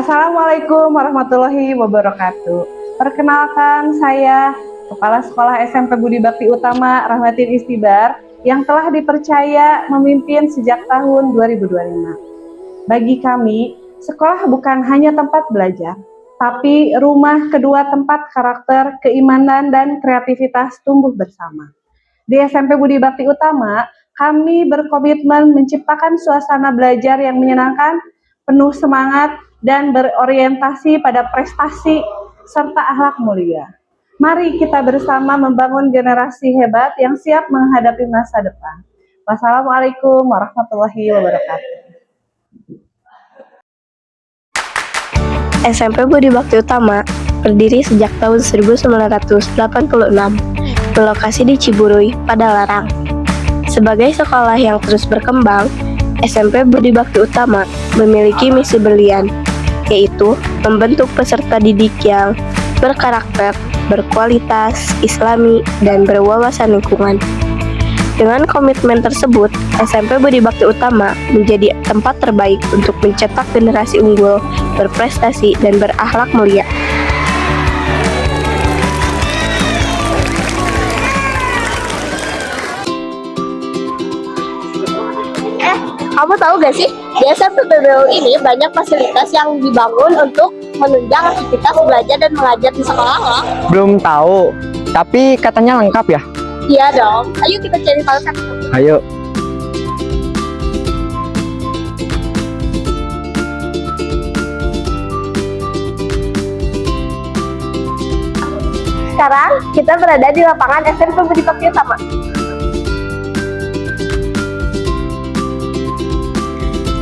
Assalamualaikum warahmatullahi wabarakatuh. Perkenalkan, saya Kepala Sekolah SMP Budi Bakti Utama Rahmatin Istibar yang telah dipercaya memimpin sejak tahun 2025. Bagi kami, sekolah bukan hanya tempat belajar, tapi rumah kedua tempat karakter, keimanan, dan kreativitas tumbuh bersama. Di SMP Budi Bakti Utama, kami berkomitmen menciptakan suasana belajar yang menyenangkan, penuh semangat, dan berorientasi pada prestasi serta akhlak mulia. Mari kita bersama membangun generasi hebat yang siap menghadapi masa depan. Wassalamualaikum warahmatullahi wabarakatuh. SMP Budi Bakti Utama berdiri sejak tahun 1986, berlokasi di Ciburuy, Padalarang. Sebagai sekolah yang terus berkembang, SMP Budi Bakti Utama memiliki misi berlian, yaitu membentuk peserta didik yang berkarakter, berkualitas, islami, dan berwawasan lingkungan. Dengan komitmen tersebut, SMP Budi Bakti Utama menjadi tempat terbaik untuk mencetak generasi unggul, berprestasi, dan berakhlak mulia. Kamu tahu gak sih, di SMP BBU ini banyak fasilitas yang dibangun untuk menunjang aktivitas belajar dan mengajar di sekolah loh. Belum tahu, tapi katanya lengkap ya? Iya dong, ayo kita cari tahu kan. Ayo. Sekarang kita berada di lapangan SMP Budi Bakti Utama.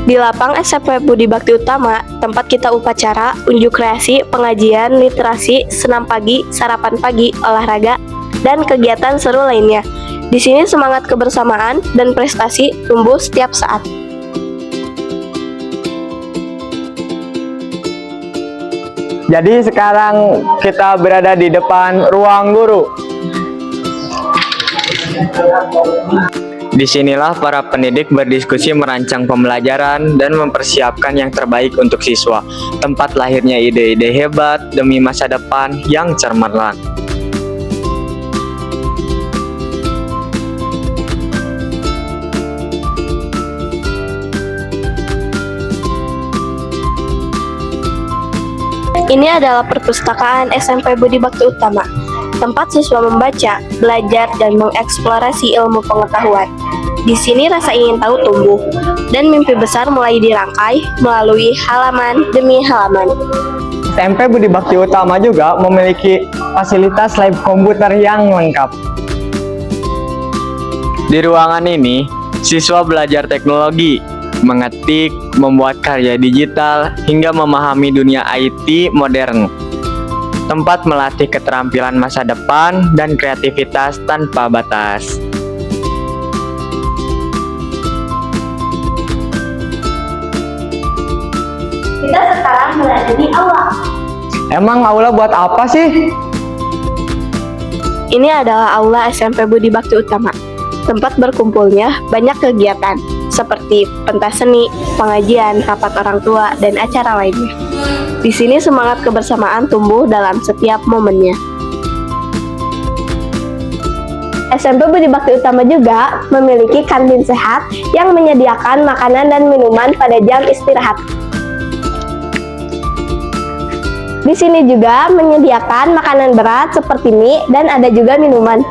Di lapang SMP Budi Bakti Utama, tempat kita upacara, unjuk kreasi, pengajian, literasi, senam pagi, sarapan pagi, olahraga, dan kegiatan seru lainnya. Di sini semangat kebersamaan dan prestasi tumbuh setiap saat. Jadi sekarang kita berada di depan ruang guru. Disinilah para pendidik berdiskusi merancang pembelajaran dan mempersiapkan yang terbaik untuk siswa. Tempat lahirnya ide-ide hebat demi masa depan yang cemerlang. Ini adalah perpustakaan SMP Budi Bakti Utama, tempat siswa membaca, belajar, dan mengeksplorasi ilmu pengetahuan. Di sini rasa ingin tahu tumbuh, dan mimpi besar mulai dirangkai melalui halaman demi halaman. SMP Budi Bakti Utama juga memiliki fasilitas lab komputer yang lengkap. Di ruangan ini, siswa belajar teknologi, mengetik, membuat karya digital, hingga memahami dunia IT modern. Tempat melatih keterampilan masa depan dan kreativitas tanpa batas. Kita sekarang berada di aula. Emang aula buat apa sih? Ini adalah aula SMP Budi Bakti Utama, tempat berkumpulnya banyak kegiatan seperti pentas seni, pengajian, rapat orang tua, dan acara lainnya. Di sini semangat kebersamaan tumbuh dalam setiap momennya. SMP Budi Bakti Utama juga memiliki kantin sehat yang menyediakan makanan dan minuman pada jam istirahat. Di sini juga menyediakan makanan berat seperti mie dan ada juga minuman.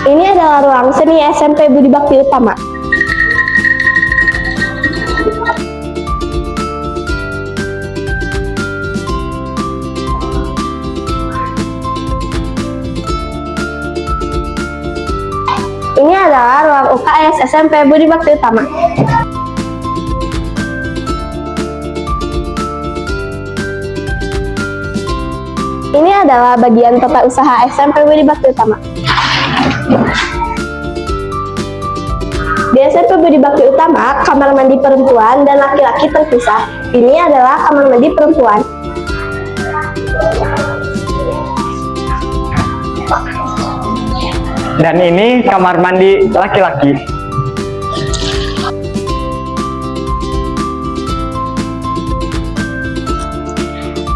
Ini adalah ruang seni SMP Budi Bakti Utama. Ini adalah ruang UKS SMP Budi Bakti Utama. Ini adalah bagian tata usaha SMP Budi Bakti Utama. Di SMP Budi Bakti Utama, kamar mandi perempuan dan laki-laki terpisah. Ini adalah kamar mandi perempuan. Dan ini kamar mandi laki-laki.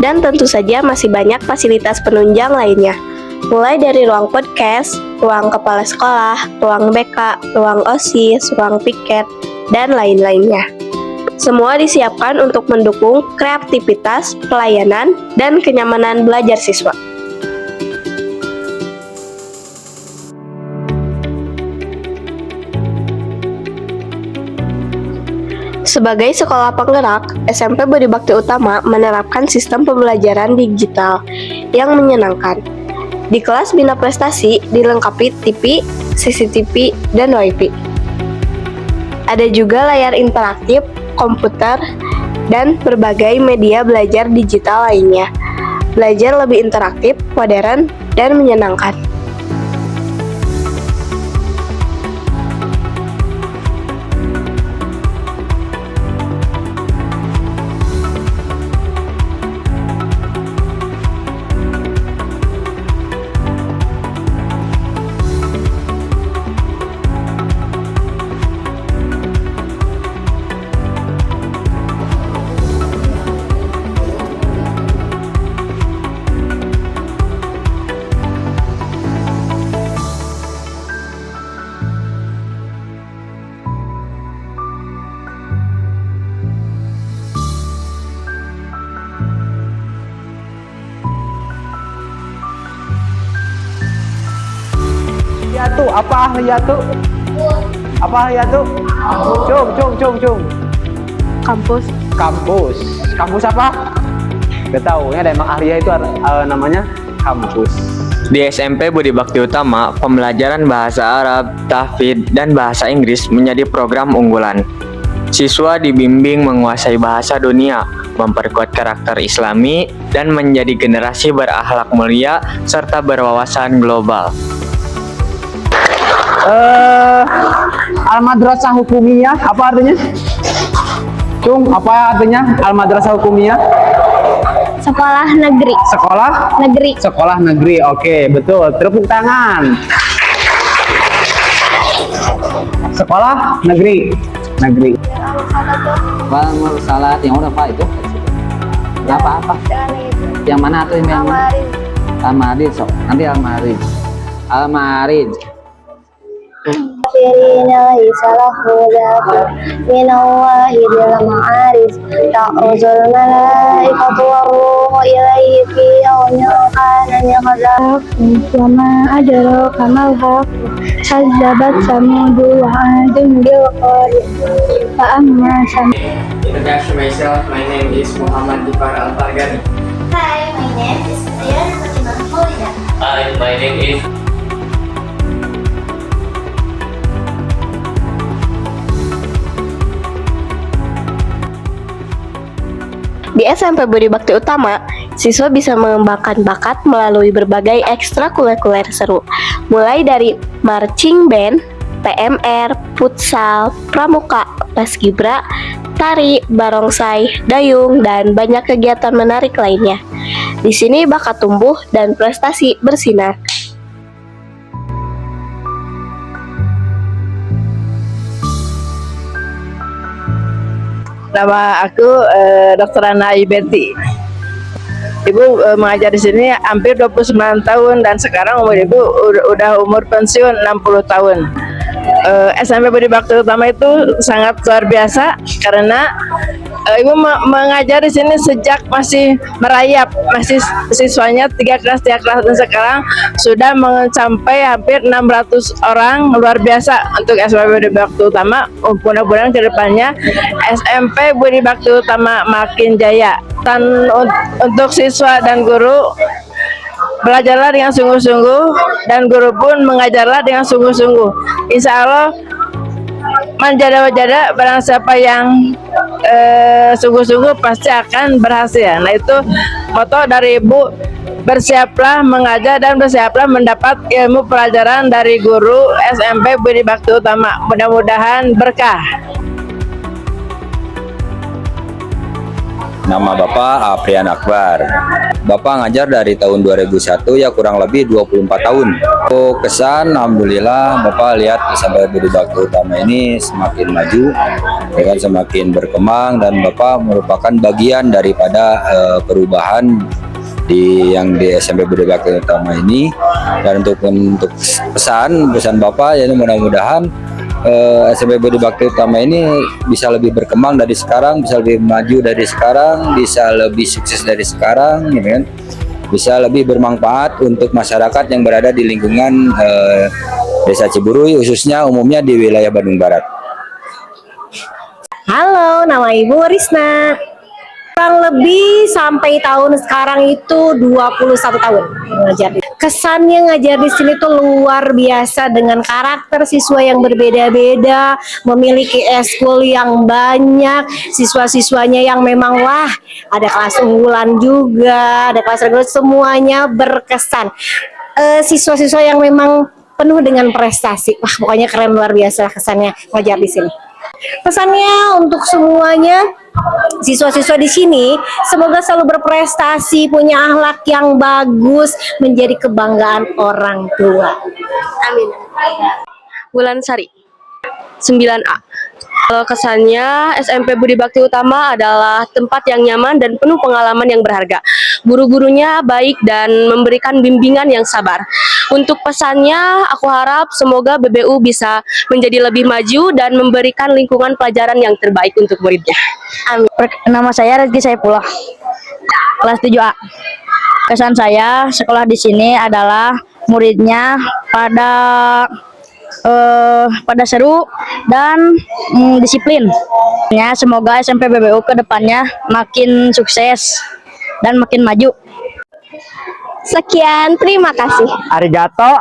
Dan tentu saja masih banyak fasilitas penunjang lainnya, mulai dari ruang podcast, ruang kepala sekolah, ruang BK, ruang OSIS, ruang piket, dan lain-lainnya. Semua disiapkan untuk mendukung kreativitas, pelayanan, dan kenyamanan belajar siswa. Sebagai sekolah penggerak, SMP Budi Bakti Utama menerapkan sistem pembelajaran digital yang menyenangkan. Di kelas Bina Prestasi dilengkapi TV, CCTV, dan WiFi. Ada juga layar interaktif, komputer, dan berbagai media belajar digital lainnya. Belajar lebih interaktif, modern, dan menyenangkan. Hayatu, apa hayatu? Apa hayatu? Cung. Kampus. Kampus apa? Gak tahu, ya emang ahliya itu namanya kampus. Di SMP Budi Bakti Utama, pembelajaran bahasa Arab, tahfidz, dan bahasa Inggris menjadi program unggulan. Siswa dibimbing menguasai bahasa dunia, memperkuat karakter Islami, dan menjadi generasi berakhlak mulia serta berwawasan global. Al-Madrasah Hukumiyah apa artinya? Cung, apa artinya Al-Madrasah Hukumiyah? Sekolah negeri. Sekolah negeri. Oke, betul. Tepuk tangan. Sekolah negeri. Salat yang udah Pak itu. Apa? Yang mana tuh yang mana? Al-Marid. Nanti Al-Marid. ليس له ذاك من واحد المعارف تعرج الملائكة والروح إليه في يوم كان مقداره وما أدراك ما الحق كذبت ثمود وعاد بالقارعة فأما ثمود. Introduction myself, my name is Muhammad Difar Al-Fargani. Hi, my name is Rian Fatimah Maulida. Hi, my name is Di SMP Budi Bakti Utama, siswa bisa mengembangkan bakat melalui berbagai ekstrakurikuler seru, mulai dari marching band, PMR, futsal, pramuka, paskibra, tari, barongsai, dayung, dan banyak kegiatan menarik lainnya. Di sini bakat tumbuh dan prestasi bersinar. Nama aku Dr. Ana Ibeti. Ibu mengajar di sini hampir 29 tahun dan sekarang umur ibu udah umur pensiun 60 tahun. SMP Budi Bakti Utama itu sangat luar biasa karena ibu mengajar di sini sejak masih merayap, masih siswanya 3 kelas dan sekarang sudah mencapai hampir 600 orang. Luar biasa untuk SMP Budi Bakti Utama. Mudah-mudahan ke depannya SMP Budi Bakti Utama makin jaya. Dan untuk siswa dan guru, belajarlah dengan sungguh-sungguh dan guru pun mengajarlah dengan sungguh-sungguh. Insya Allah manjada-wajada barang siapa yang sungguh-sungguh pasti akan berhasil. Nah itu moto dari Ibu, bersiaplah mengajar dan bersiaplah mendapat ilmu pelajaran dari guru SMP Budi Bakti Utama. Mudah-mudahan berkah. Nama Bapak Aprian Akbar. Bapak ngajar dari tahun 2001 ya kurang lebih 24 tahun. Untuk kesan, alhamdulillah Bapak lihat SMP Budi Bakti Utama ini semakin maju, ya kan, semakin berkembang, dan Bapak merupakan bagian daripada perubahan di SMP Budi Bakti Utama ini. Dan untuk pesan Bapak, ya mudah-mudahan SMP Budi Bakti Utama ini bisa lebih berkembang dari sekarang, bisa lebih maju dari sekarang, bisa lebih sukses dari sekarang, gitu kan? Bisa lebih bermanfaat untuk masyarakat yang berada di lingkungan Desa Ciburui, khususnya umumnya di wilayah Bandung Barat. Halo, nama Ibu Risna. Kurang lebih sampai tahun sekarang itu 21 tahun mengajar. Kesannya ngajar di sini tuh luar biasa dengan karakter siswa yang berbeda-beda, memiliki eskul yang banyak, siswa-siswanya yang memang wah, ada kelas unggulan juga, ada kelas reguler, semuanya berkesan. Siswa-siswa yang memang penuh dengan prestasi. Wah, pokoknya keren, luar biasa kesannya ngajar di sini. Pesannya untuk semuanya, siswa-siswa di sini semoga selalu berprestasi, punya akhlak yang bagus, menjadi kebanggaan orang tua. Amin. Wulan Sari, 9A. Kalau kesannya, SMP Budi Bakti Utama adalah tempat yang nyaman dan penuh pengalaman yang berharga. Guru-gurunya baik dan memberikan bimbingan yang sabar. Untuk pesannya, aku harap semoga BBU bisa menjadi lebih maju dan memberikan lingkungan pelajaran yang terbaik untuk muridnya. Amin. Nama saya Rezki Saifullah, kelas 7A. Kesan saya sekolah di sini adalah muridnya pada seru dan disiplin. Ya, semoga SMP BBU ke depannya makin sukses dan makin maju. Sekian, terima kasih. Arigato,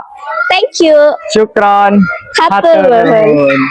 Thank you. syukron, Hatur nuhun.